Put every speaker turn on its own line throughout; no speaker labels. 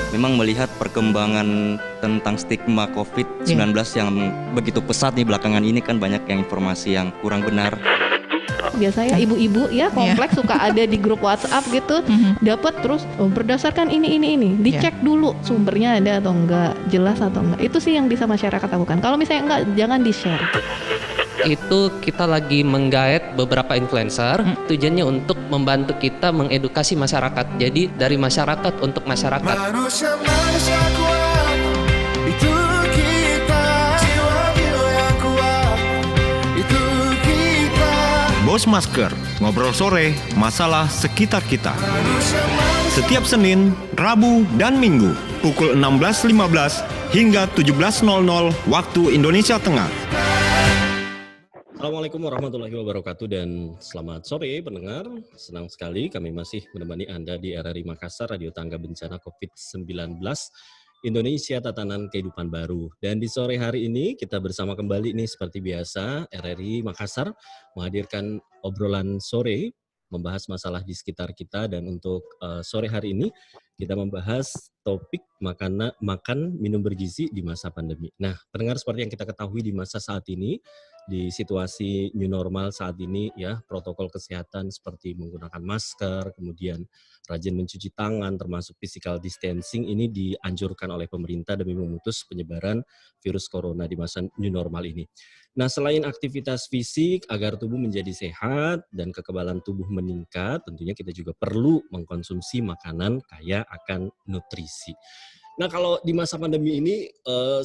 memang melihat perkembangan tentang stigma COVID-19 yang begitu pesat nih belakangan ini, kan banyak yang informasi yang kurang benar.
Biasanya ibu-ibu ya kompleks suka ada di grup WhatsApp gitu, dapat terus berdasarkan ini dicek dulu sumbernya ada atau enggak, jelas atau enggak. Itu sih yang bisa masyarakat lakukan. Kalau misalnya enggak, jangan di-share.
Itu kita lagi menggaet beberapa influencer, tujuannya untuk membantu kita mengedukasi masyarakat. Jadi dari masyarakat untuk masyarakat.
Manusia kuat, itu kita. Jiwa yang kuat, itu kita.
Bos Masker, ngobrol sore, masalah sekitar kita. Setiap Senin, Rabu, dan Minggu, pukul 16.15 hingga 17.00 waktu Indonesia Tengah.
Assalamualaikum warahmatullahi wabarakatuh dan selamat sore pendengar. Senang sekali kami masih menemani Anda di RRI Makassar, Radio Tangga Bencana COVID-19 Indonesia Tatanan Kehidupan Baru. Dan di sore hari ini kita bersama kembali nih seperti biasa RRI Makassar menghadirkan obrolan sore, membahas masalah di sekitar kita. Dan untuk sore hari ini kita membahas topik makan minum bergizi di masa pandemi. Nah, pendengar, seperti yang kita ketahui di masa saat ini, di situasi new normal saat ini ya, protokol kesehatan seperti menggunakan masker, kemudian rajin mencuci tangan, termasuk physical distancing ini dianjurkan oleh pemerintah demi memutus penyebaran virus corona di masa new normal ini. Nah, selain aktivitas fisik agar tubuh menjadi sehat dan kekebalan tubuh meningkat, tentunya kita juga perlu mengkonsumsi makanan kaya akan nutrisi. Nah, kalau di masa pandemi ini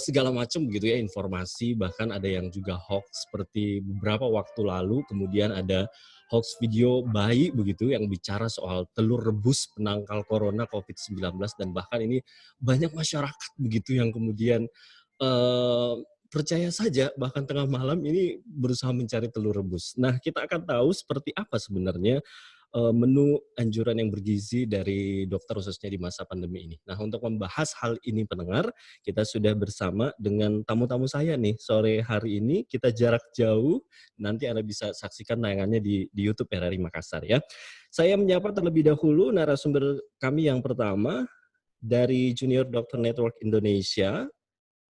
segala macam begitu ya informasi, bahkan ada yang juga hoax seperti beberapa waktu lalu, kemudian ada hoax video bayi begitu yang bicara soal telur rebus penangkal corona COVID-19, dan bahkan ini banyak masyarakat begitu yang kemudian percaya saja, bahkan tengah malam ini berusaha mencari telur rebus. Nah, kita akan tahu seperti apa sebenarnya menu anjuran yang bergizi dari dokter khususnya di masa pandemi ini. Nah, untuk membahas hal ini pendengar, kita sudah bersama dengan tamu-tamu saya nih. Sore hari ini kita jarak jauh, nanti Anda bisa saksikan tayangannya di YouTube RRI Makassar ya. Saya menyapa terlebih dahulu narasumber kami yang pertama dari Junior Doctor Network Indonesia,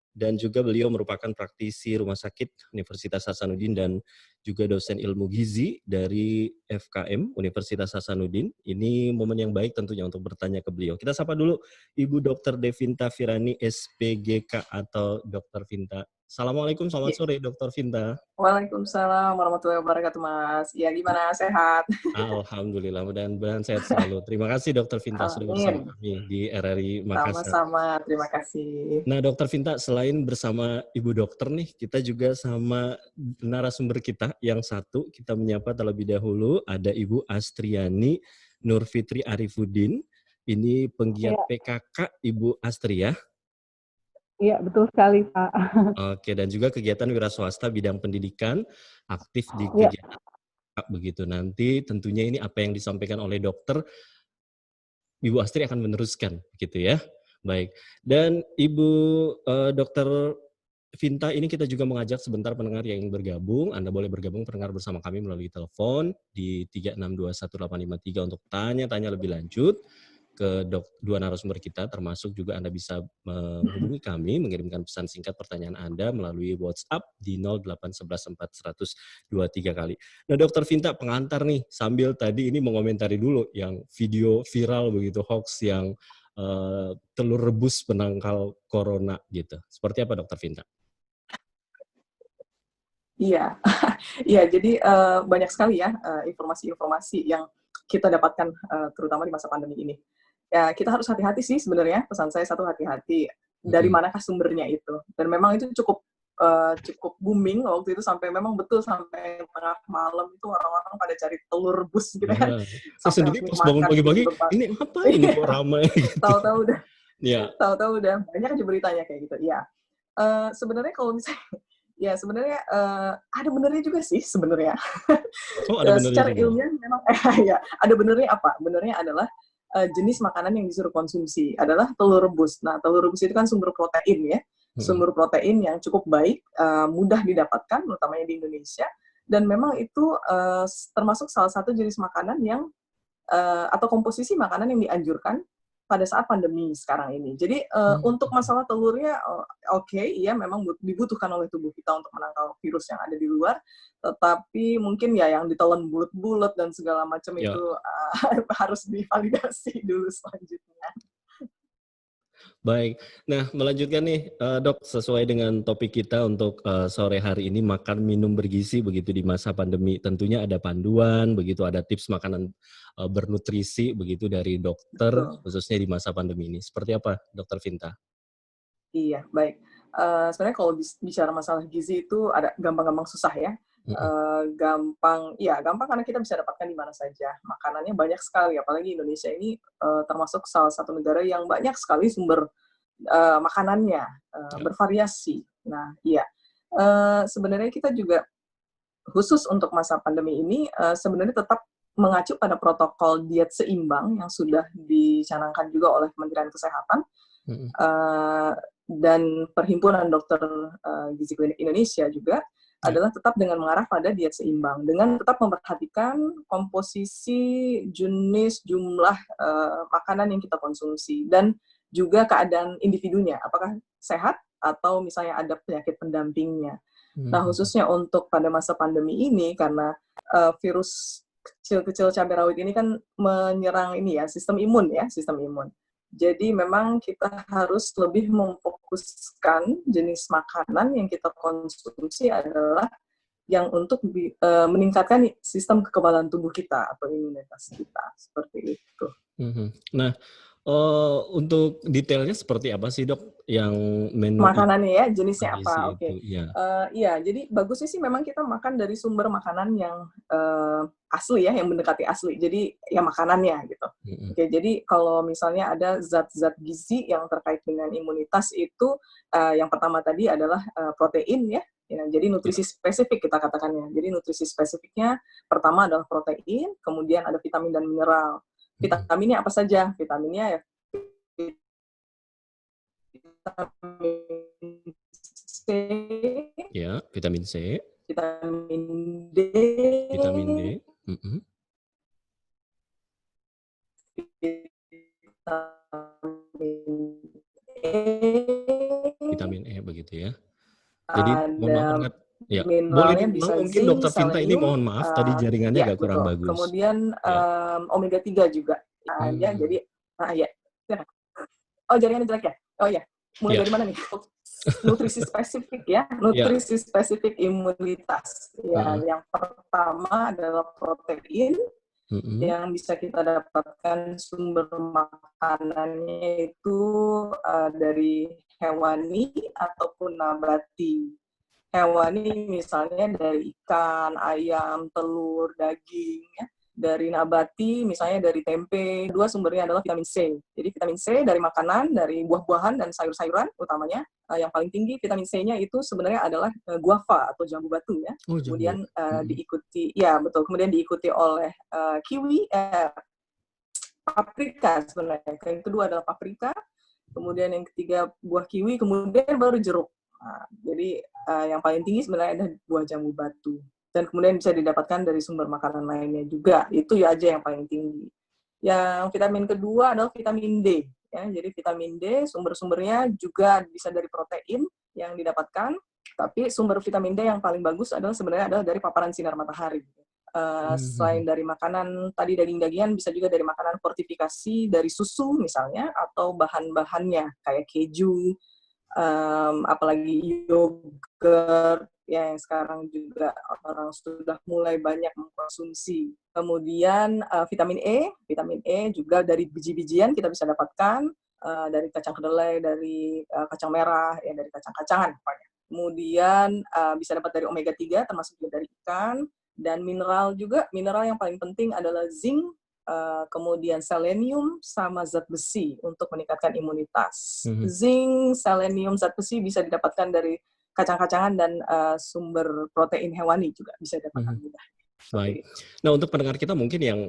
dan juga beliau merupakan praktisi rumah sakit Universitas Hasanuddin dan juga dosen ilmu gizi dari FKM Universitas Hasanuddin. Ini momen yang baik tentunya untuk bertanya ke beliau. Kita sapa dulu Ibu Dr. Devinta Firani, SPGK atau Dr. Vinta. Assalamualaikum, selamat sore Dr. Vinta.
Waalaikumsalam warahmatullahi wabarakatuh, Mas. Ya, gimana? Sehat?
Alhamdulillah, mudah-mudahan sehat selalu. Terima kasih Dr. Vinta sudah bersama kami di RRI Makassar.
Sama-sama, terima kasih.
Nah, Dr. Vinta, selain bersama Ibu Dokter nih, kita juga sama narasumber kita yang satu, kita menyapa terlebih dahulu, ada Ibu Astriani Nurfitri Arifuddin. Ini penggiat PKK Ibu Astri ya?
Iya, betul sekali, Pak.
Oke, dan juga kegiatan wira swasta bidang pendidikan, aktif di kegiatan begitu. Nanti tentunya ini apa yang disampaikan oleh dokter, Ibu Astri akan meneruskan, gitu ya. Baik, dan Ibu Dokter Vinta, ini kita juga mengajak sebentar pendengar yang ingin bergabung. Anda boleh bergabung pendengar bersama kami melalui telepon di 3621853 untuk tanya-tanya lebih lanjut ke dua narasumber kita, termasuk juga Anda bisa menghubungi kami, mengirimkan pesan singkat pertanyaan Anda melalui WhatsApp di 081141023 kali. Nah, Dokter Vinta, pengantar nih, sambil tadi ini mengomentari dulu yang video viral begitu, hoax yang telur rebus penangkal corona gitu. Seperti apa Dokter Vinta?
Iya, iya. Jadi banyak sekali ya informasi-informasi yang kita dapatkan terutama di masa pandemi ini. Ya, kita harus hati-hati sih sebenarnya. Pesan saya satu, hati-hati. Dari manakah sumbernya itu? Dan memang itu cukup booming waktu itu, sampai memang betul sampai tengah malam itu orang-orang pada cari telur rebus gitu kan.
Saya sendiri pas bangun pagi-pagi, ini apa ini kok ramai gitu.
Tahu-tahu udah banyak aja beritanya kayak gitu. Ya, sebenarnya kalau misalnya sebenarnya ada benernya juga sih sebenarnya. Secara ilmiah memang ya ada benernya. Apa benernya adalah jenis makanan yang disuruh konsumsi adalah telur rebus. Nah, telur rebus itu kan sumber protein ya, sumber protein yang cukup baik, mudah didapatkan, utamanya di Indonesia, dan memang itu termasuk salah satu jenis makanan yang atau komposisi makanan yang dianjurkan pada saat pandemi sekarang ini. Jadi untuk masalah telurnya oke, iya memang dibutuhkan oleh tubuh kita untuk menangkal virus yang ada di luar, tetapi mungkin ya yang ditelan bulat-bulat dan segala macam
Ya.
itu harus divalidasi dulu selanjutnya.
Baik. Nah, melanjutkan nih, Dok, sesuai dengan topik kita untuk sore hari ini, makan minum bergizi begitu di masa pandemi. Tentunya ada panduan, begitu ada tips makanan bernutrisi begitu dari dokter,
Betul.
khususnya di masa pandemi ini. Seperti apa, Dokter Vinta?
Iya, baik. Sebenarnya kalau bicara masalah gizi itu ada gampang-gampang susah ya. Gampang karena kita bisa dapatkan di mana saja. Makanannya banyak sekali, apalagi Indonesia ini termasuk salah satu negara yang banyak sekali sumber makanannya, bervariasi. Nah, iya. Sebenarnya kita juga khusus untuk masa pandemi ini sebenarnya tetap mengacu pada protokol diet seimbang yang sudah dicanangkan juga oleh Kementerian Kesehatan dan Perhimpunan Dokter Gizi Klinik Indonesia juga adalah tetap dengan mengarah pada diet seimbang, dengan tetap memperhatikan komposisi, jenis, jumlah makanan yang kita konsumsi, dan juga keadaan individunya, apakah sehat atau misalnya ada penyakit pendampingnya. Nah, khususnya untuk pada masa pandemi ini, karena virus kecil-kecil cabai rawit ini kan menyerang sistem imun. Jadi memang kita harus lebih memfokuskan jenis makanan yang kita konsumsi adalah yang untuk meningkatkan sistem kekebalan tubuh kita atau imunitas kita, seperti itu.
Nah, untuk detailnya seperti apa sih, Dok, yang menu
makanannya ya, jenisnya apa? Oke.
Ya.
Iya, jadi bagusnya sih memang kita makan dari sumber makanan yang asli ya, yang mendekati asli. Jadi ya makanannya gitu. Oke, jadi kalau misalnya ada zat-zat gizi yang terkait dengan imunitas itu yang pertama tadi adalah protein ya. Jadi nutrisi spesifik kita katakannya. Jadi nutrisi spesifiknya pertama adalah protein, kemudian ada vitamin dan mineral. Vitaminnya apa saja? Vitaminnya ya vitamin C,
Ya, vitamin C,
vitamin D,
vitamin D, vitamin E begitu ya. Jadi mohon maaf
ada
banget. Ya, boleh
mineralnya
diulang
bisa
mungkin
zinc,
Dokter Vinta ini,
selenium,
mohon maaf tadi jaringannya
ya
agak kurang
betul.
bagus.
Kemudian
Ya.
omega 3 juga. Ya, jadi ya. Oh, jaringannya jelek ya? Oh ya. Mulai dari mana nih? Nutrisi spesifik ya, nutrisi spesifik imunitas. Ya, yang pertama adalah protein yang bisa kita dapatkan sumber makanannya itu dari hewani ataupun nabati. Hewani misalnya dari ikan, ayam, telur, daging ya. Dari nabati misalnya dari tempe. Dua sumbernya adalah vitamin C. Jadi vitamin C dari makanan, dari buah-buahan dan sayur-sayuran utamanya. Yang paling tinggi vitamin C-nya itu sebenarnya adalah guava atau jambu batu ya.
Oh, jambu.
Kemudian diikuti, ya betul. Kemudian diikuti oleh kiwi, paprika sebenarnya. Yang kedua adalah paprika. Kemudian yang ketiga buah kiwi. Kemudian baru jeruk. Nah, jadi yang paling tinggi sebenarnya ada buah jambu batu. Dan kemudian bisa didapatkan dari sumber makanan lainnya juga. Itu ya aja yang paling tinggi. Yang vitamin kedua adalah vitamin D. Ya, jadi vitamin D sumber-sumbernya juga bisa dari protein yang didapatkan. Tapi sumber vitamin D yang paling bagus sebenarnya adalah dari paparan sinar matahari. Selain dari makanan tadi daging-dagingan, bisa juga dari makanan fortifikasi dari susu misalnya, atau bahan-bahannya kayak keju, apalagi yogurt ya, yang sekarang juga orang sudah mulai banyak mengkonsumsi. Kemudian vitamin E juga dari biji-bijian kita bisa dapatkan, dari kacang kedelai, dari kacang merah, ya dari kacang-kacangan pokoknya. Kemudian bisa dapat dari omega 3 termasuk juga dari ikan, dan mineral juga. Mineral yang paling penting adalah zinc, kemudian selenium sama zat besi untuk meningkatkan imunitas. Zinc, selenium, zat besi bisa didapatkan dari kacang-kacangan dan sumber protein hewani juga bisa didapatkan mudah.
Baik. Nah, untuk pendengar kita mungkin yang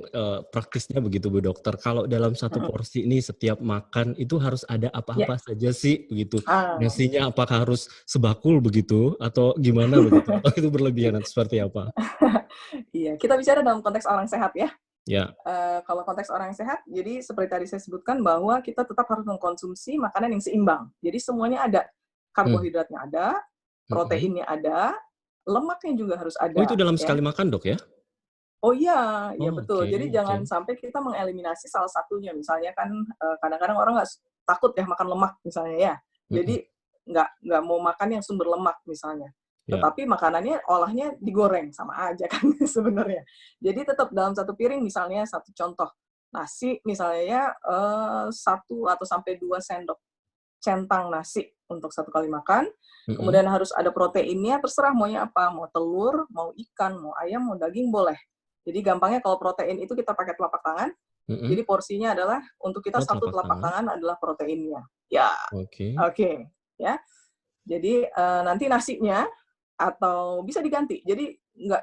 praktisnya begitu Bu Dokter, kalau dalam satu porsi ini setiap makan itu harus ada apa-apa saja sih begitu? Nasinya apakah harus sebakul begitu atau gimana begitu? Atau itu berlebihan atau seperti apa?
Iya, kita bicara dalam konteks orang sehat ya.
Ya.
Kalau konteks orang yang sehat, jadi seperti tadi saya sebutkan bahwa kita tetap harus mengkonsumsi makanan yang seimbang. Jadi semuanya ada, karbohidratnya ada, proteinnya ada, lemaknya juga harus
Oh, itu
ada,
dalam
ya.
sekali makan, Dok, ya?
Oh iya, iya
Oh,
betul. Jadi jangan sampai kita mengeliminasi salah satunya. Misalnya kan kadang-kadang orang takut ya makan lemak misalnya ya. Jadi nggak mau makan yang sumber lemak misalnya.
Ya.
Tetapi makanannya olahnya digoreng sama aja kan sebenarnya. Jadi tetap dalam satu piring misalnya satu contoh nasi misalnya ya 1 atau sampai 2 sendok centang nasi untuk satu kali makan. Kemudian harus ada proteinnya, terserah maunya apa, mau telur, mau ikan, mau ayam, mau daging boleh. Jadi gampangnya kalau protein itu kita pakai telapak tangan. Jadi porsinya adalah untuk kita satu telapak tangan adalah proteinnya. Ya. Oke. Ya. Jadi nanti nasinya atau bisa diganti. Jadi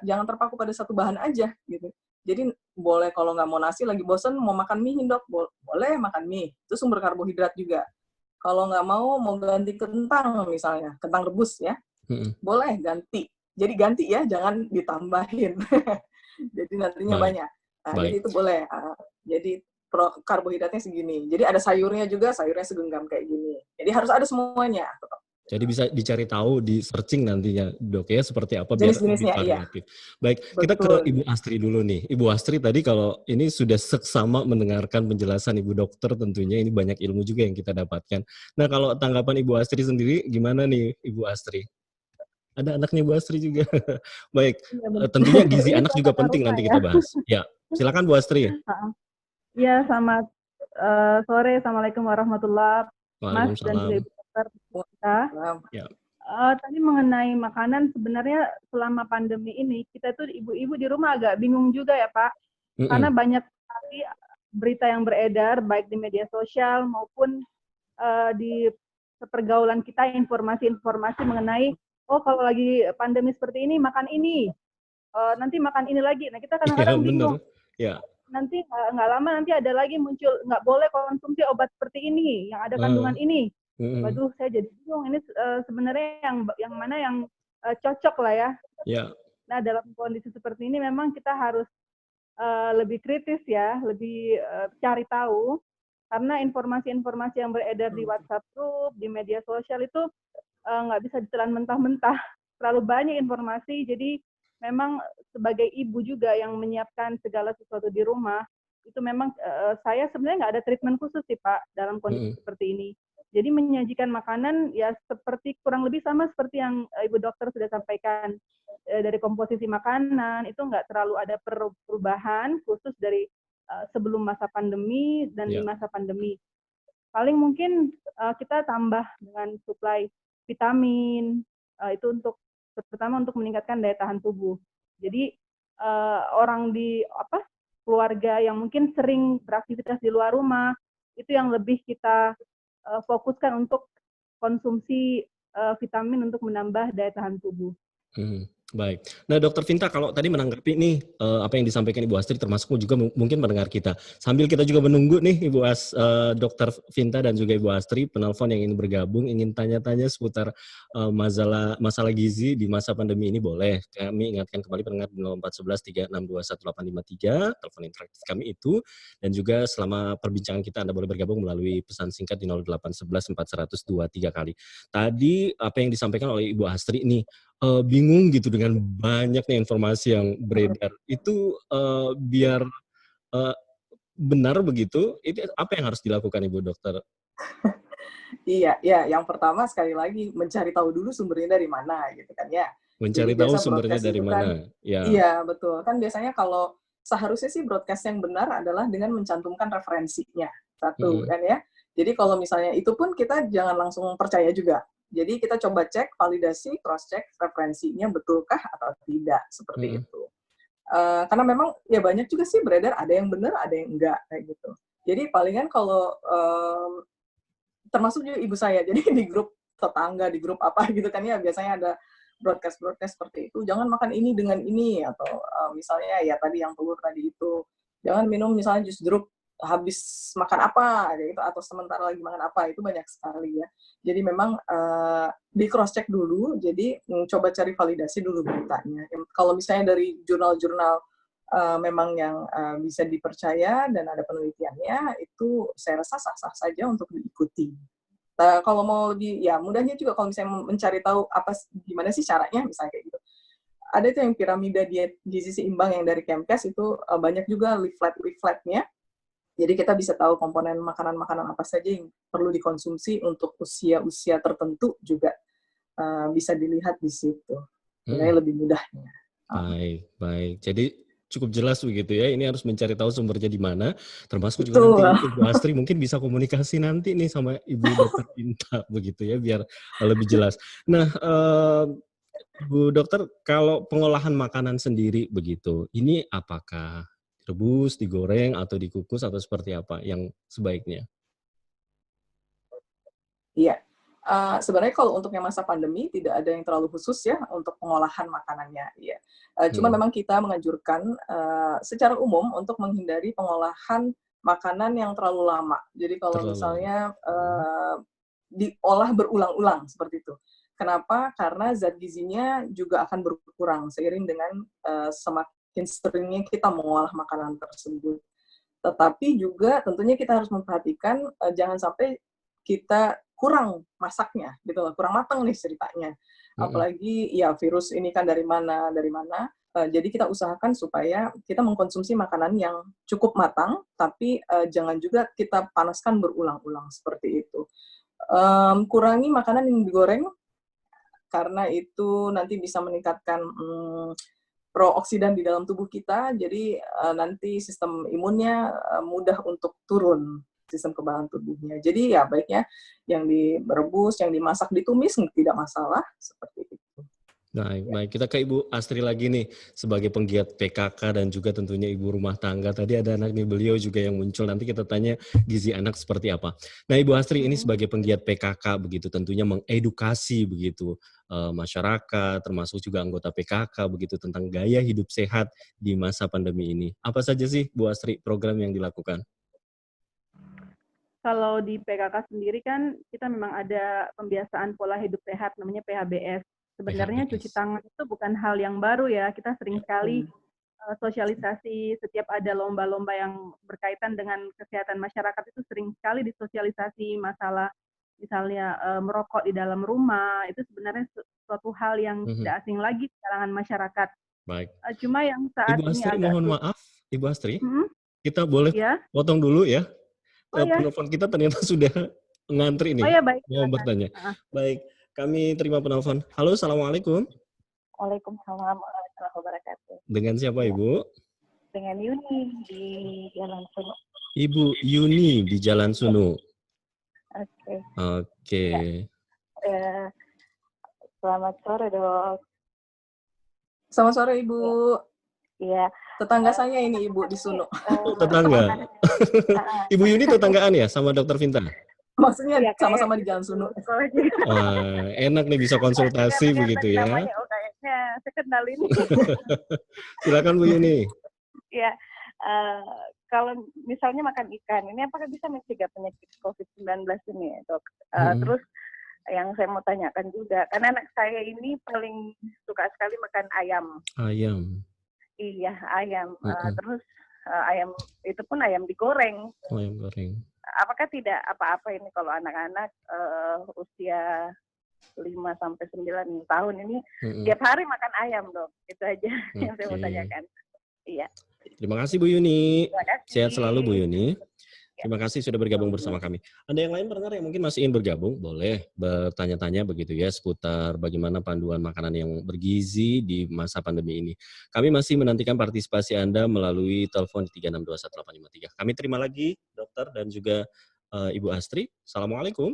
jangan terpaku pada satu bahan aja gitu. Jadi boleh kalau nggak mau nasi lagi bosen mau makan mie Dok, boleh makan mie. Itu sumber karbohidrat juga. Kalau nggak mau ganti kentang misalnya, kentang rebus ya, boleh ganti. Jadi ganti ya, jangan ditambahin. Jadi nantinya banyak. Nah, jadi itu boleh. Jadi karbohidratnya segini. Jadi ada sayurnya juga, sayurnya segenggam kayak gini. Jadi harus ada semuanya.
Jadi bisa dicari tahu di searching nantinya, Dok, ya, seperti apa biar lebih variatif. Baik, kita ke Ibu Astri dulu nih. Ibu Astri tadi kalau ini sudah seksama mendengarkan penjelasan Ibu Dokter, tentunya ini banyak ilmu juga yang kita dapatkan. Nah, kalau tanggapan Ibu Astri sendiri gimana nih, Ibu Astri? Ada anaknya Ibu Astri juga. Baik, tentunya gizi anak juga penting nanti kita bahas. Ya, silakan Bu Astri.
Iya, selamat sore. Assalamualaikum warahmatullahi wabarakatuh. Mas dan juga Ibu Dokter kita. Tadi mengenai makanan, sebenarnya selama pandemi ini kita tuh ibu-ibu di rumah agak bingung juga ya Pak, karena banyak sekali berita yang beredar baik di media sosial maupun di pergaulan kita, informasi-informasi mengenai kalau lagi pandemi seperti ini makan ini, nanti makan ini lagi. Nah kita kadang-kadang bingung.
Ya.
Nanti nggak lama nanti ada lagi muncul nggak boleh konsumsi obat seperti ini yang ada kandungan ini. Waduh, saya jadi bingung ini sebenarnya yang mana yang cocok lah ya. Nah dalam kondisi seperti ini memang kita harus lebih kritis ya, lebih cari tahu karena informasi-informasi yang beredar di WhatsApp group, di media sosial itu nggak bisa ditelan mentah-mentah. Terlalu banyak informasi, jadi memang sebagai ibu juga yang menyiapkan segala sesuatu di rumah, itu memang saya sebenarnya nggak ada treatment khusus sih Pak dalam kondisi seperti ini. Jadi menyajikan makanan ya seperti kurang lebih sama seperti yang Ibu Dokter sudah sampaikan. Dari komposisi makanan itu nggak terlalu ada perubahan khusus dari sebelum masa pandemi dan di masa pandemi. Paling mungkin kita tambah dengan suplai vitamin, itu untuk terutama untuk meningkatkan daya tahan tubuh. Jadi orang di keluarga yang mungkin sering beraktivitas di luar rumah itu yang lebih kita fokuskan untuk konsumsi vitamin untuk menambah daya tahan tubuh.
Baik. Nah, Dokter Vinta, kalau tadi menanggapi nih apa yang disampaikan Ibu Astri, termasuk juga mungkin mendengar kita. Sambil kita juga menunggu nih Dokter Vinta dan juga Ibu Astri, penelpon yang ingin bergabung, ingin tanya-tanya seputar masalah gizi di masa pandemi ini boleh. Kami ingatkan kembali pendengar di 0411 362 1853, telepon interaktif kami itu. Dan juga selama perbincangan kita Anda boleh bergabung melalui pesan singkat di 0811 400 23 kali. Tadi apa yang disampaikan oleh Ibu Astri nih, bingung gitu dengan banyaknya informasi yang beredar. Itu biar benar begitu, itu apa yang harus dilakukan Ibu Dokter?
Iya, ya. Yang pertama sekali lagi mencari tahu dulu sumbernya dari mana gitu kan ya.
Mencari tahu sumbernya dari mana.
Iya, betul. Kan biasanya kalau seharusnya sih broadcast yang benar adalah dengan mencantumkan referensinya. Satu kan ya. Jadi kalau misalnya itu pun kita jangan langsung percaya juga. Jadi kita coba cek, validasi, cross-check referensinya betulkah atau tidak, seperti itu. Karena memang ya banyak juga sih beredar, ada yang benar, ada yang enggak, kayak gitu. Jadi palingan kalau, termasuk juga ibu saya, jadi di grup tetangga, di grup apa gitu kan ya, biasanya ada broadcast-broadcast seperti itu, jangan makan ini dengan ini, atau misalnya ya tadi yang telur tadi itu, jangan minum misalnya jus jeruk habis makan apa gitu, atau sementara lagi makan apa, itu banyak sekali ya. Jadi memang di cross check dulu, jadi coba cari validasi dulu beritanya. Kalau misalnya dari jurnal-jurnal memang yang bisa dipercaya dan ada penelitiannya, itu saya rasa sah-sah saja untuk diikuti. Kalau mau ya mudahnya juga kalau misalnya mencari tahu gimana sih caranya, misalnya kayak gitu. Ada itu yang piramida diet gizi seimbang yang dari Kemkes itu banyak juga leaflet-leafletnya. Jadi kita bisa tahu komponen makanan-makanan apa saja yang perlu dikonsumsi untuk usia-usia tertentu juga bisa dilihat di situ. Sebenarnya lebih mudahnya.
Baik. Jadi cukup jelas begitu ya. Ini harus mencari tahu sumbernya di mana. Termasuk juga nanti Ibu Astri mungkin bisa komunikasi nanti nih sama Ibu Dokter Pinta begitu ya, biar lebih jelas. Nah, Bu Dokter, kalau pengolahan makanan sendiri begitu, ini apakah rebus, digoreng, atau dikukus, atau seperti apa yang sebaiknya?
Iya. Sebenarnya kalau untuk yang masa pandemi tidak ada yang terlalu khusus ya untuk pengolahan makanannya. Ya. Cuma memang kita menganjurkan secara umum untuk menghindari pengolahan makanan yang terlalu lama. Jadi kalau misalnya diolah berulang-ulang seperti itu. Kenapa? Karena zat gizinya juga akan berkurang seiring dengan semakin seringnya kita mengolah makanan tersebut. Tetapi juga tentunya kita harus memperhatikan jangan sampai kita kurang masaknya, gitu loh, kurang matang nih ceritanya. Apalagi ya virus ini kan dari mana. Jadi kita usahakan supaya kita mengkonsumsi makanan yang cukup matang, tapi jangan juga kita panaskan berulang-ulang seperti itu. Kurangi makanan yang digoreng, karena itu nanti bisa meningkatkan prooksidan di dalam tubuh kita, jadi nanti sistem imunnya mudah untuk turun, sistem kekebalan tubuhnya. Jadi ya baiknya yang direbus, yang dimasak, ditumis tidak masalah, seperti itu.
Baik. Kita ke Ibu Astri lagi nih, sebagai penggiat PKK dan juga tentunya ibu rumah tangga. Tadi ada anak nih beliau juga yang muncul, nanti kita tanya gizi anak seperti apa. Nah Ibu Astri ini sebagai penggiat PKK begitu, tentunya mengedukasi begitu masyarakat, termasuk juga anggota PKK begitu tentang gaya hidup sehat di masa pandemi ini. Apa saja sih Bu Astri program yang dilakukan?
Kalau di PKK sendiri kan kita memang ada pembiasaan pola hidup sehat namanya PHBS. Sebenarnya cuci tangan itu bukan hal yang baru ya. Kita sering sekali sosialisasi setiap ada lomba-lomba yang berkaitan dengan kesehatan masyarakat itu sering sekali disosialisasi masalah misalnya merokok di dalam rumah itu sebenarnya suatu hal yang tidak asing lagi di kalangan masyarakat.
Baik.
Cuma yang saat
Ibu Astri,
ini
mohon maaf, Ibu Astri, kita boleh potong dulu ya. Penelpon kita ternyata sudah ngantri nih.
Baik.
Mau bertanya. Baik, kami terima penelpon. Halo, Assalamualaikum.
Waalaikumsalam warahmatullahi wabarakatuh.
Dengan siapa Ibu?
Dengan Yuni di Jalan Sunu.
Ibu Yuni di Jalan Sunu. Oke.
Ya. Selamat sore, Dok.
Selamat sore, Ibu.
Iya.
Tetangga saya ini Ibu di Sunu.
Tetangga. Ibu Yuni tetanggaan ya sama Dokter Vinta?
Maksudnya sama-sama di Jalan Sunu.
Enak nih bisa konsultasi begitu ya.
Kayaknya saya kenal ini.
Silakan Bu Yuni.
Ya, kalau misalnya makan ikan, ini apakah bisa mencegah penyakit COVID-19 ini, Dok? Terus yang saya mau tanyakan juga, karena anak saya ini paling suka sekali makan ayam.
Ayam.
Iya, ayam. Terus ayam itu pun ayam digoreng.
Ayam goreng.
Apakah tidak apa-apa ini kalau anak-anak usia 5-9 tahun ini tiap hari makan ayam, Dok? Itu aja yang saya mau tanyakan. Iya.
Terima kasih Bu Yuni.
Terima kasih.
Sehat selalu Bu Yuni. Terima kasih sudah bergabung bersama kami. Ada yang lain pendengar yang mungkin masih ingin bergabung, boleh bertanya-tanya begitu ya seputar bagaimana panduan makanan yang bergizi di masa pandemi ini. Kami masih menantikan partisipasi Anda melalui telepon 3621853. Kami terima lagi Dokter dan juga Ibu Astri. Assalamualaikum.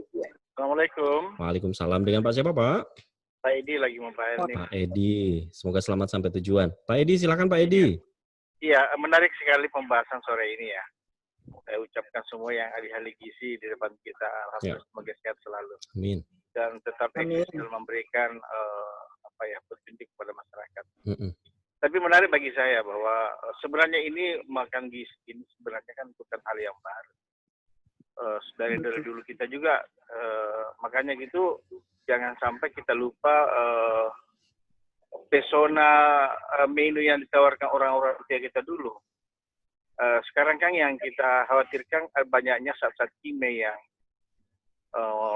Assalamualaikum.
Waalaikumsalam. Dengan Pak siapa Pak?
Pak Edi lagi mau Pak Edi.
Pak Edi. Semoga selamat sampai tujuan. Pak Edi, silakan Pak Edi.
Iya, menarik sekali pembahasan sore ini ya. Saya ucapkan semua yang ahli-ahli gizi di depan kita, alhamdulillah semoga sehat selalu.
Amin.
Dan tetap eksis dalam memberikan petunjuk kepada masyarakat. Tapi menarik bagi saya bahwa sebenarnya ini makan gizi ini sebenarnya kan bukan hal yang baru. Dari dulu kita juga makanya gitu jangan sampai kita lupa pesona menu yang ditawarkan orang-orang kita dulu. Sekarang kan yang kita khawatirkan banyaknya zat-zat kimia yang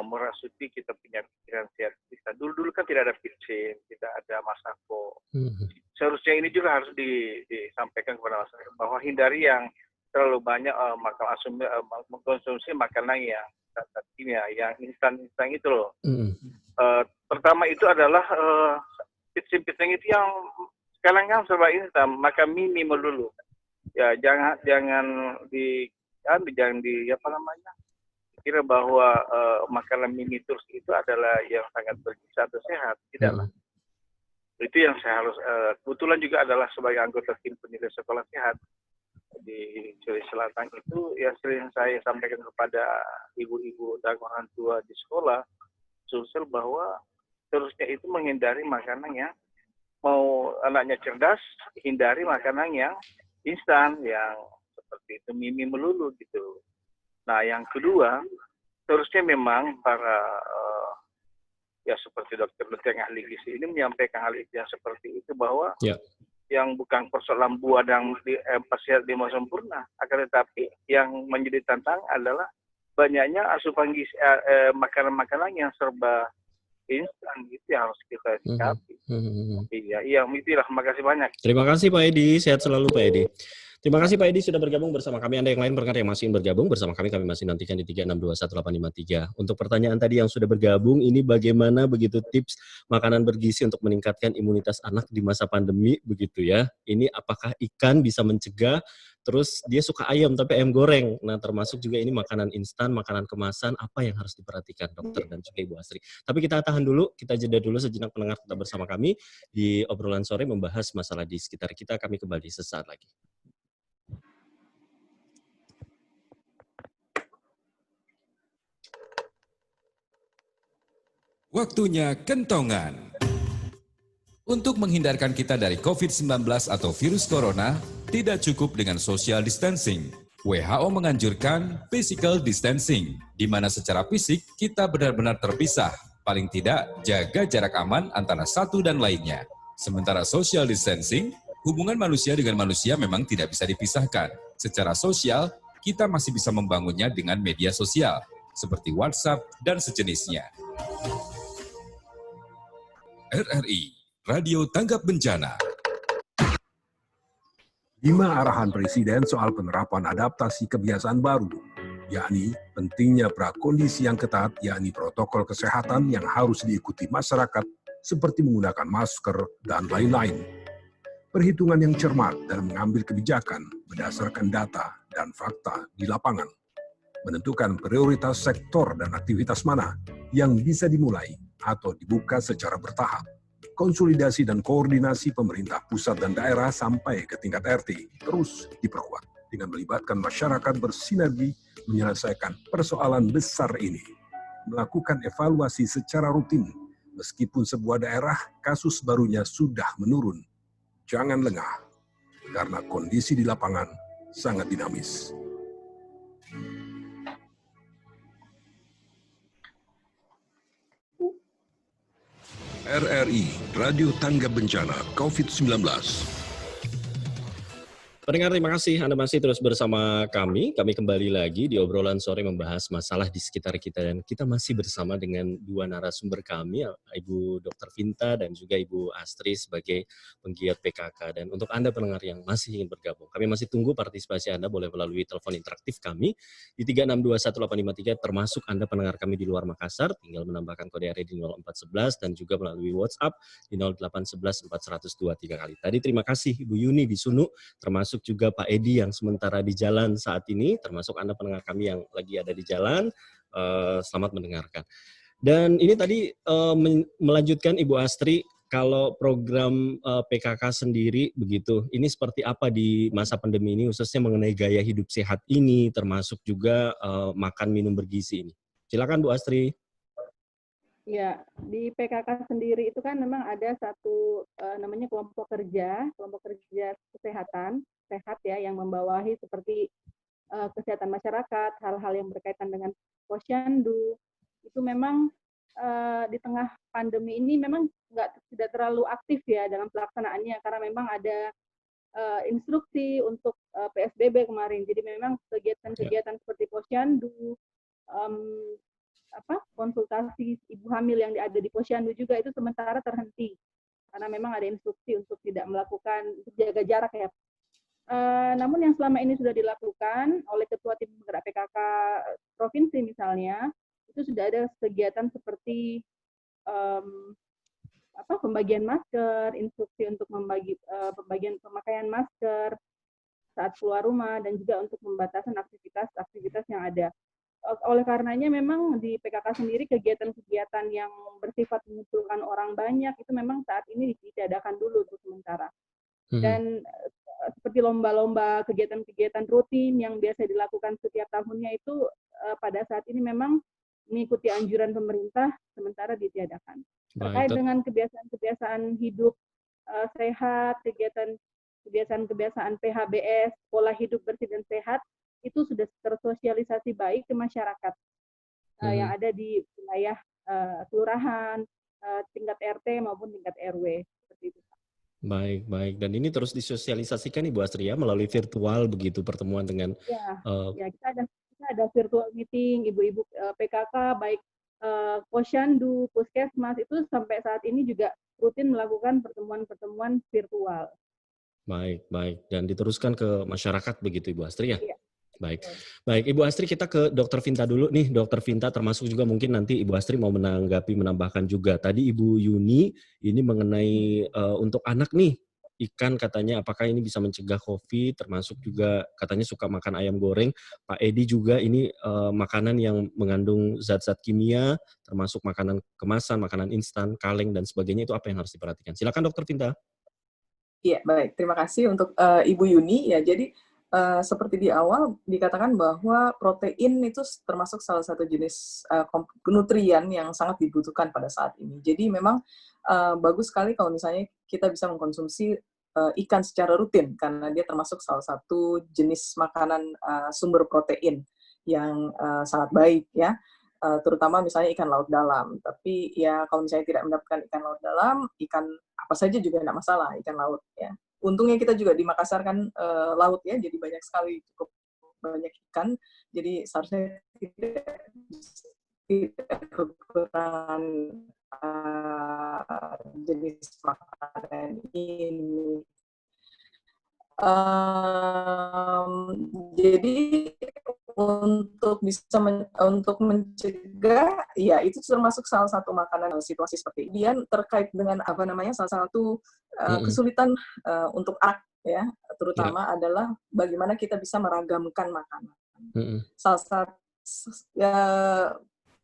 merasuki kita punya pikiran sehat kita. Dulu kan tidak ada Pepsin, tidak ada Masako. Seharusnya ini juga harus disampaikan kepada masyarakat bahwa hindari yang terlalu banyak mengkonsumsi makanan yang zat-zat kimia, yang instan-instan itu loh. Pertama itu adalah Pepsin itu yang sekarang kan serba instan, maka mie melulu. Ya jangan kira bahwa makanan mie terus itu adalah yang sangat bergizi atau sehat, tidaklah. Itu yang saya harus kebetulan juga adalah sebagai anggota tim penilai sekolah sehat di Sulawesi Selatan itu yang sering saya sampaikan kepada ibu-ibu dan orang tua di sekolah Sulsel bahwa seharusnya itu menghindari makanan yang mau anaknya cerdas, hindari makanan yang instan yang seperti itu mie melulu gitu. Nah yang kedua seharusnya memang para ya seperti dokter-dokter yang ahli gizi ini menyampaikan hal yang seperti itu bahwa yang bukan persoalan buah dan pasir lima sempurna, akan tetapi yang menjadi tantangan adalah banyaknya asupan gizi makanan-makanan yang serba instan gitu yang harus kita sikapi. Iya, itulah. Makasih banyak.
Terima kasih Pak Edi, sehat selalu Pak Edi. Terima kasih Pak Edi sudah bergabung bersama kami. Anda yang lain pendengar yang masih bergabung bersama kami masih nantikan di 3621853. Untuk pertanyaan tadi yang sudah bergabung, ini bagaimana begitu tips makanan bergizi untuk meningkatkan imunitas anak di masa pandemi begitu ya. Ini apakah ikan bisa mencegah, terus dia suka ayam tapi ayam goreng. Nah termasuk juga ini makanan instan, makanan kemasan, apa yang harus diperhatikan dokter dan juga Ibu Astri. Tapi kita tahan dulu, kita jeda dulu sejenak pendengar tetap bersama kami di obrolan sore membahas masalah di sekitar kita. Kami kembali sesaat lagi.
Waktunya kentongan. Untuk menghindarkan kita dari COVID-19 atau virus corona, tidak cukup dengan social distancing. WHO menganjurkan physical distancing, di mana secara fisik kita benar-benar terpisah. Paling tidak, jaga jarak aman antara satu dan lainnya. Sementara social distancing, hubungan manusia dengan manusia memang tidak bisa dipisahkan. Secara sosial, kita masih bisa membangunnya dengan media sosial, seperti WhatsApp dan sejenisnya. RRI, Radio Tanggap Bencana.
5 arahan Presiden soal penerapan adaptasi kebiasaan baru, yakni pentingnya prakondisi yang ketat, yakni protokol kesehatan yang harus diikuti masyarakat seperti menggunakan masker dan lain-lain. Perhitungan yang cermat dalam mengambil kebijakan berdasarkan data dan fakta di lapangan. Menentukan prioritas sektor dan aktivitas mana yang bisa dimulai atau dibuka secara bertahap. Konsolidasi dan koordinasi pemerintah pusat dan daerah sampai ke tingkat RT terus diperkuat dengan melibatkan masyarakat bersinergi menyelesaikan persoalan besar ini. Melakukan evaluasi secara rutin, meskipun sebuah daerah kasus barunya sudah menurun. Jangan lengah, karena kondisi di lapangan sangat dinamis. RRI, Radio Tanggap Bencana COVID-19.
Pendengar, terima kasih Anda masih terus bersama kami. Kami kembali lagi di obrolan sore membahas masalah di sekitar kita. Dan kita masih bersama dengan dua narasumber kami, Ibu Dr. Vinta dan juga Ibu Astri sebagai penggiat PKK. Dan untuk Anda pendengar yang masih ingin bergabung, kami masih tunggu partisipasi Anda boleh melalui telepon interaktif kami di 3621853, termasuk Anda pendengar kami di luar Makassar, tinggal menambahkan kode area di 0411 dan juga melalui WhatsApp di 0811 402 3 kali. Tadi terima kasih Ibu Yuni di Sunu, termasuk juga Pak Edi yang sementara di jalan saat ini, termasuk Anda pendengar kami yang lagi ada di jalan, selamat mendengarkan. Dan ini tadi melanjutkan Ibu Astri, kalau program PKK sendiri begitu, ini seperti apa di masa pandemi ini, khususnya mengenai gaya hidup sehat ini, termasuk juga makan minum bergizi ini. Silakan Bu Astri.
Ya, di PKK sendiri itu kan memang ada satu namanya kelompok kerja kesehatan, sehat ya, yang membawahi seperti kesehatan masyarakat, hal-hal yang berkaitan dengan posyandu, itu memang di tengah pandemi ini memang tidak terlalu aktif ya dalam pelaksanaannya karena memang ada instruksi untuk PSBB kemarin. Jadi memang kegiatan-kegiatan seperti posyandu, konsultasi ibu hamil yang ada di posyandu juga itu sementara terhenti karena memang ada instruksi untuk tidak melakukan jaga jarak ya. Namun yang selama ini sudah dilakukan oleh Ketua Tim Penggerak PKK Provinsi misalnya, itu sudah ada kegiatan seperti pembagian masker, instruksi untuk pemakaian masker saat keluar rumah, dan juga untuk pembatasan aktivitas yang ada. Oleh karenanya memang di PKK sendiri kegiatan-kegiatan yang bersifat mengumpulkan orang banyak itu memang saat ini ditiadakan dulu untuk sementara. Dan seperti lomba-lomba, kegiatan-kegiatan rutin yang biasa dilakukan setiap tahunnya itu pada saat ini memang mengikuti anjuran pemerintah sementara ditiadakan. Terkait dengan kebiasaan-kebiasaan hidup sehat, kebiasaan-kebiasaan PHBS, pola hidup bersih dan sehat, itu sudah tersosialisasi baik ke masyarakat yang ada di wilayah kelurahan, tingkat RT maupun tingkat RW. Seperti itu.
Baik. Dan ini terus disosialisasikan Ibu Astri ya melalui virtual begitu pertemuan dengan.
Ya, kita ada virtual meeting ibu-ibu PKK baik posyandu, puskesmas itu sampai saat ini juga rutin melakukan pertemuan-pertemuan virtual.
Baik. Dan diteruskan ke masyarakat begitu Ibu Astri ya?
Iya.
Baik Ibu Astri, kita ke Dr. Vinta dulu nih. Dr. Vinta termasuk juga mungkin nanti Ibu Astri mau menambahkan juga. Tadi Ibu Yuni ini mengenai untuk anak nih, ikan katanya apakah ini bisa mencegah COVID, termasuk juga katanya suka makan ayam goreng. Pak Edi juga ini makanan yang mengandung zat-zat kimia, termasuk makanan kemasan, makanan instan, kaleng, dan sebagainya, itu apa yang harus diperhatikan? Silakan Dr. Vinta.
Iya, baik. Terima kasih untuk Ibu Yuni. Ya, jadi seperti di awal dikatakan bahwa protein itu termasuk salah satu jenis nutrien yang sangat dibutuhkan pada saat ini. Jadi memang bagus sekali kalau misalnya kita bisa mengkonsumsi ikan secara rutin karena dia termasuk salah satu jenis makanan sumber protein yang sangat baik ya. Terutama misalnya ikan laut dalam. Tapi ya kalau misalnya tidak mendapatkan ikan laut dalam, ikan apa saja juga tidak masalah, ikan laut ya. Untungnya kita juga di Makassar kan laut ya, jadi banyak sekali, cukup banyak ikan, jadi seharusnya tidak kekurangan jenis makanan ini. Jadi untuk bisa untuk mencegah, ya itu termasuk salah satu makanan situasi seperti ini. Dan terkait dengan salah satu kesulitan untuk anak ya, terutama adalah bagaimana kita bisa meragamkan makanan. Salah satu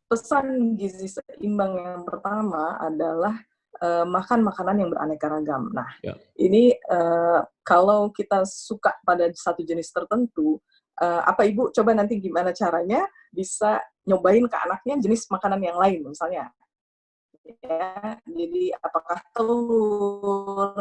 pesan gizi seimbang yang pertama adalah makan makanan yang beraneka ragam. Nah, ini kalau kita suka pada satu jenis tertentu, apa Ibu coba nanti gimana caranya bisa nyobain ke anaknya jenis makanan yang lain misalnya. Ya, jadi apakah telur,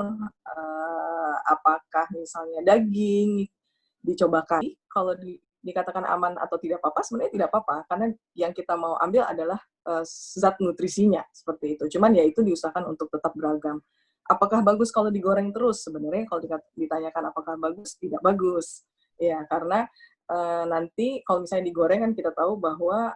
apakah misalnya daging, dicobakan. Kalau dikatakan aman atau tidak apa-apa, sebenarnya tidak apa-apa, karena yang kita mau ambil adalah zat nutrisinya, seperti itu. Cuman ya itu diusahakan untuk tetap beragam. Apakah bagus kalau digoreng terus? Sebenarnya kalau ditanyakan apakah bagus, tidak bagus. Ya, karena nanti kalau misalnya digoreng kan kita tahu bahwa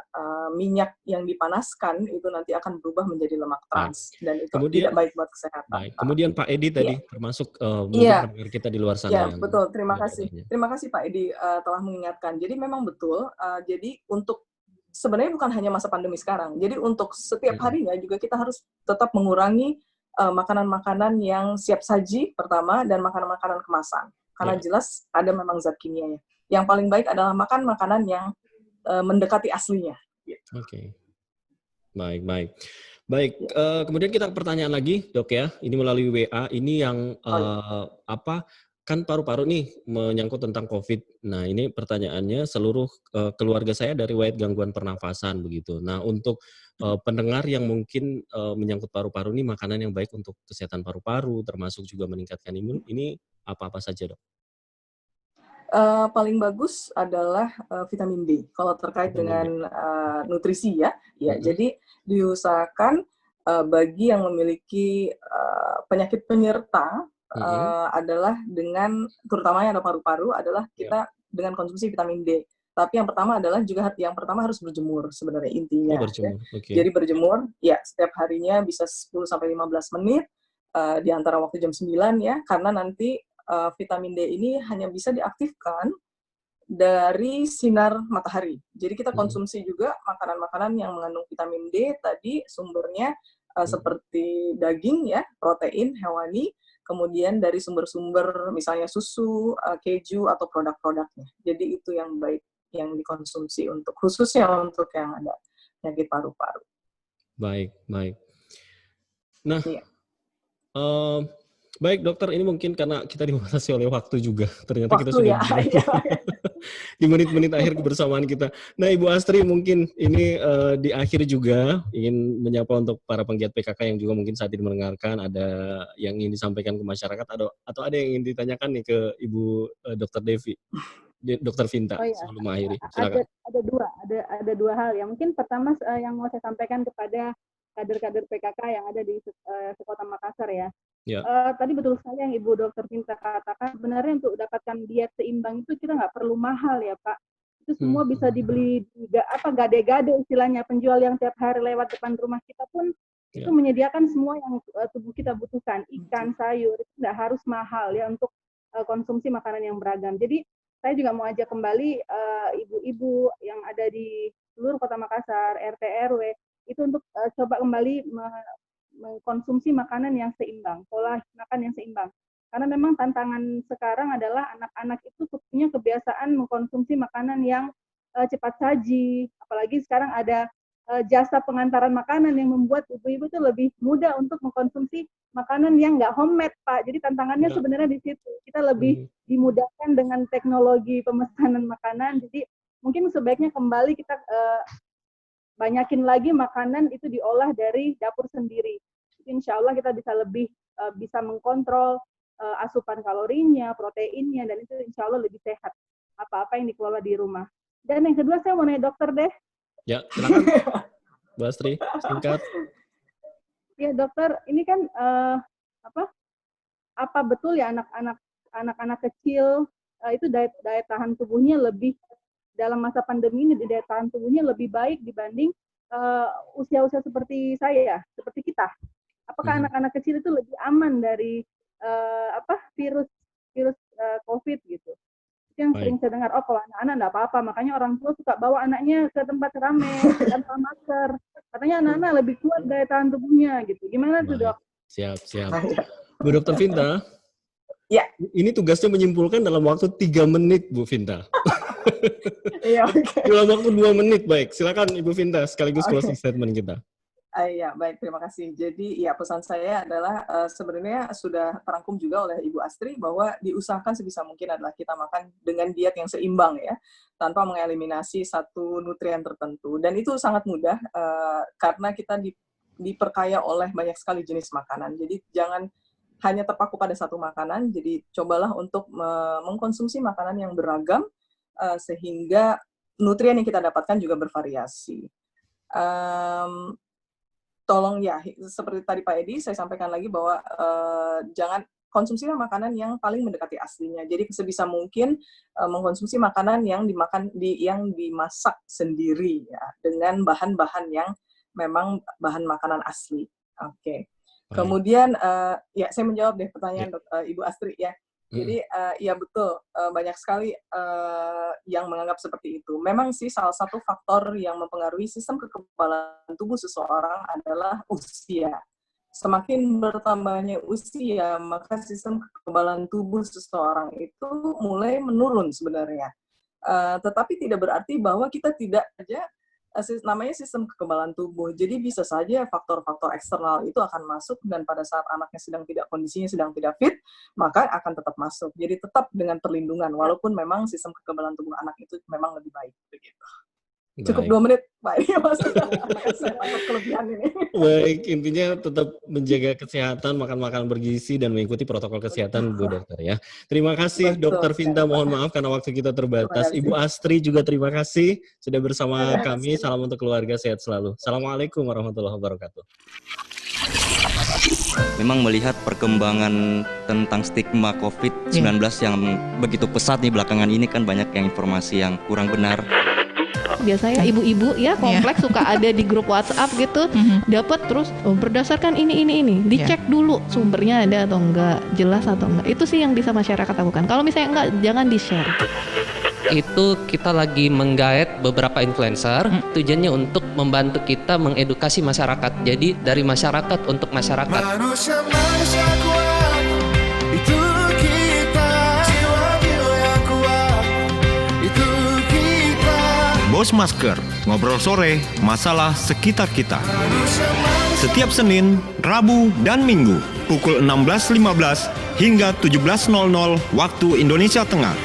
minyak yang dipanaskan itu nanti akan berubah menjadi lemak trans dan itu tidak baik buat kesehatan.
Kemudian Pak Edi tadi termasuk mungkin kita di luar sana.
Iya, betul. Terima kasih. Terima kasih Pak Edi telah mengingatkan. Jadi memang betul. Jadi untuk sebenarnya bukan hanya masa pandemi sekarang. Jadi untuk setiap harinya juga kita harus tetap mengurangi makanan-makanan yang siap saji pertama dan makanan-makanan kemasan. Karena jelas ada memang zat kimianya. Yang paling baik adalah makan makanan yang mendekati aslinya.
Oke. Baik. Kemudian kita pertanyaan lagi, Dok ya. Ini melalui WA. Ini yang kan paru-paru nih menyangkut tentang COVID. Nah, ini pertanyaannya seluruh keluarga saya dari riwayat gangguan pernafasan begitu. Nah, untuk pendengar yang mungkin menyangkut paru-paru ini makanan yang baik untuk kesehatan paru-paru termasuk juga meningkatkan imun, ini apa-apa saja, Dok?
Paling bagus adalah vitamin D. Kalau terkait dengan nutrisi ya, jadi diusahakan bagi yang memiliki penyakit penyerta adalah dengan terutama yang ada paru-paru adalah kita dengan konsumsi vitamin D. Tapi yang pertama adalah juga yang pertama harus berjemur sebenarnya intinya.
Berjemur.
Jadi berjemur ya setiap harinya bisa 10 sampai 15 menit di antara waktu jam 9 ya, karena nanti vitamin D ini hanya bisa diaktifkan dari sinar matahari. Jadi kita konsumsi juga makanan-makanan yang mengandung vitamin D tadi sumbernya seperti daging ya, protein hewani, kemudian dari sumber-sumber misalnya susu, keju atau produk-produknya. Jadi itu yang baik yang dikonsumsi untuk khususnya untuk yang ada penyakit paru-paru.
Baik. Nah, baik dokter, ini mungkin karena kita dibatasi oleh waktu juga. Ternyata kita sudah di menit-menit akhir kebersamaan kita. Nah, Ibu Astri mungkin ini di akhir juga ingin menyapa untuk para penggiat PKK yang juga mungkin saat ini mendengarkan, ada yang ingin disampaikan ke masyarakat atau ada yang ingin ditanyakan nih ke Ibu Dr. Devi, Dr. Vinta sebelum mengakhiri. Silakan.
Ada dua hal ya. Mungkin pertama yang mau saya sampaikan kepada kader-kader PKK yang ada di Kota Makassar ya. Tadi betul sekali yang Ibu Dr. Vinta katakan, sebenarnya untuk dapatkan diet seimbang itu kita nggak perlu mahal ya Pak. Itu semua bisa dibeli gade-gade istilahnya. Penjual yang tiap hari lewat depan rumah kita pun itu menyediakan semua yang tubuh kita butuhkan. Ikan, sayur, itu nggak harus mahal ya untuk konsumsi makanan yang beragam. Jadi saya juga mau ajak kembali ibu-ibu yang ada di seluruh Kota Makassar, RT RW, itu untuk coba kembali mengkonsumsi makanan yang seimbang, pola makan yang seimbang. Karena memang tantangan sekarang adalah anak-anak itu punya kebiasaan mengkonsumsi makanan yang cepat saji, apalagi sekarang ada jasa pengantaran makanan yang membuat ibu-ibu itu lebih mudah untuk mengkonsumsi makanan yang nggak homemade, Pak. Jadi tantangannya sebenarnya di situ. Kita lebih dimudahkan dengan teknologi pemesanan makanan. Jadi mungkin sebaiknya kembali kita banyakin lagi makanan itu diolah dari dapur sendiri. Insya Allah kita bisa lebih bisa mengkontrol asupan kalorinya, proteinnya, dan itu insya Allah lebih sehat apa-apa yang dikelola di rumah. Dan yang kedua saya mau nanya dokter deh.
Ya, silakan. Mbak Astri, singkat.
Ya dokter, ini kan apa betul ya anak-anak kecil itu daya tahan tubuhnya lebih dalam masa pandemi ini daya tahan tubuhnya lebih baik dibanding usia-usia seperti saya, seperti kita. Apakah anak-anak kecil itu lebih aman dari virus COVID gitu? Itu yang sering saya dengar. Oh, kalau anak-anak nggak apa-apa, makanya orang tua suka bawa anaknya ke tempat ramai tanpa masker. Katanya anak-anak lebih kuat daya tahan tubuhnya gitu. Gimana tuh dok?
Siap. Bu Dr. Vinta. Ya. Ini tugasnya menyimpulkan dalam waktu 3 menit, Bu Vinta. Dalam waktu 2 menit, baik. Silakan Ibu Vinta, sekaligus closing statement kita.
Ya, baik, terima kasih. Jadi, ya pesan saya adalah sebenarnya sudah terangkum juga oleh Ibu Astri bahwa diusahakan sebisa mungkin adalah kita makan dengan diet yang seimbang ya, tanpa mengeliminasi satu nutrien tertentu. Dan itu sangat mudah karena kita diperkaya oleh banyak sekali jenis makanan. Jadi jangan hanya terpaku pada satu makanan. Jadi cobalah untuk mengkonsumsi makanan yang beragam sehingga nutrien yang kita dapatkan juga bervariasi. Tolong ya, seperti tadi Pak Edi, saya sampaikan lagi bahwa jangan konsumsilah makanan yang paling mendekati aslinya. Jadi sebisa mungkin mengkonsumsi makanan yang dimasak sendiri ya, dengan bahan-bahan yang memang bahan makanan asli. Oke. Kemudian ya saya menjawab deh pertanyaan Ibu Astri ya. Jadi ya betul, banyak sekali yang menganggap seperti itu. Memang sih salah satu faktor yang mempengaruhi sistem kekebalan tubuh seseorang adalah usia. Semakin bertambahnya usia, maka sistem kekebalan tubuh seseorang itu mulai menurun sebenarnya. Tetapi tidak berarti bahwa kita tidak saja namanya sistem kekebalan tubuh. Jadi bisa saja faktor-faktor eksternal itu akan masuk dan pada saat anaknya kondisinya sedang tidak fit, maka akan tetap masuk. Jadi tetap dengan perlindungan walaupun memang sistem kekebalan tubuh anak itu memang lebih baik begitu. Cukup 2 menit, Pak. Ini maksudnya takut kelebihan ini.
Baik, intinya tetap menjaga kesehatan, makan kondisi dan mengikuti protokol kesehatan, Bu Dokter ya. Terima kasih Dokter Vinta, mohon maaf karena waktu kita terbatas. Ibu Astri juga terima kasih sudah bersama kami. Salam untuk keluarga, sehat selalu. Assalamualaikum warahmatullahi wabarakatuh.
Memang melihat perkembangan tentang stigma COVID-19 yang begitu pesat nih belakangan ini kan banyak yang informasi yang kurang benar.
Biasanya ibu-ibu ya kompleks suka ada di grup WhatsApp gitu, dapat terus berdasarkan ini dicek dulu sumbernya ada atau enggak, jelas atau enggak. Itu sih yang bisa masyarakat lakukan. Kalau misalnya enggak, jangan di-share.
Itu kita lagi menggaet beberapa influencer, tujuannya untuk membantu kita mengedukasi masyarakat. Jadi dari masyarakat untuk masyarakat.
Manusia kuat, itu kita. Jiwa yang kuat, itu kita.
Bos Masker, ngobrol sore, masalah sekitar kita. Setiap Senin, Rabu, dan Minggu, pukul 16.15 hingga 17.00 waktu Indonesia Tengah.